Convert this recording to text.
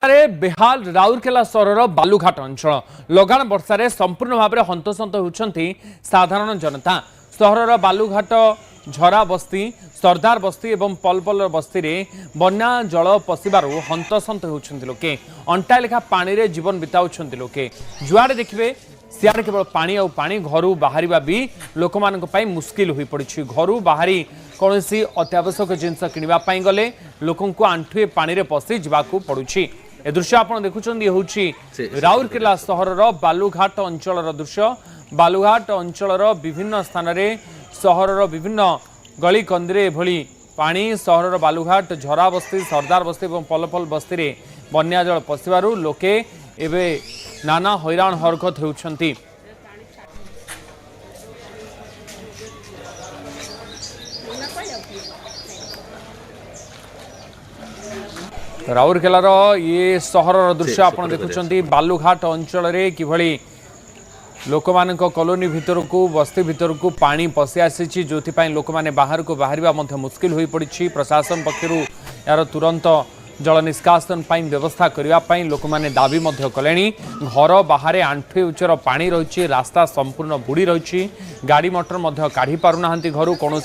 अरे बेहाल राउरकेला सहर बालुघाट अंचल लगान वर्षा संपूर्ण भाव में हंतसंत होती साधारण जनता। सहर बालुघाट झरा बस्ती सरदार बस्ती और पलपल बस्ती रे बन्या जल पशिबार हंतसंत होती लोके। अंटा लेखा पानी रे जीवन बिताउछंती लोके। जुआड़े देखिए सियाड़े केवल पानी और पानी घर बाहर भी लोक मुस्किल हो पड़ी। घर बाहरी कौन सी अत्यावश्यक जिनस किणवाई गले लोक आंठुए पानी रे पशि जावाक पड़ुछि। ए दृश्य आप देखुं राउरकेला सहर बालुघाट अंचल दृश्य। बालुघाट अंचल विभिन्न स्थान में सहर विभिन्न गली कंदी भली पानी सहर बालुघाट झरा बस्ती सरदार बस्ती और पलपल बस्ती रे बन्या जल पशिबारु लोके एबे नाना हैरान हरकत होउछंती। राउरकेलार ये सहर दृश्य आप देखुं बालुघाट अंचल रे किभली लोक कॉलोनी भितर को बस्ती भितर को पानी पशि आसी जो लोक मैंने बाहर को बाहर मुस्किल हो पड़ी। प्रशासन पक्षर यार तुरंत जल निष्कासन व्यवस्था करने लोक मैंने दाबी कले। घर बाहर आंठुए उच्चर पानी रही रास्ता संपूर्ण बुड़ी रही गाड़ी मोटर काढ़ी पारना घर कौन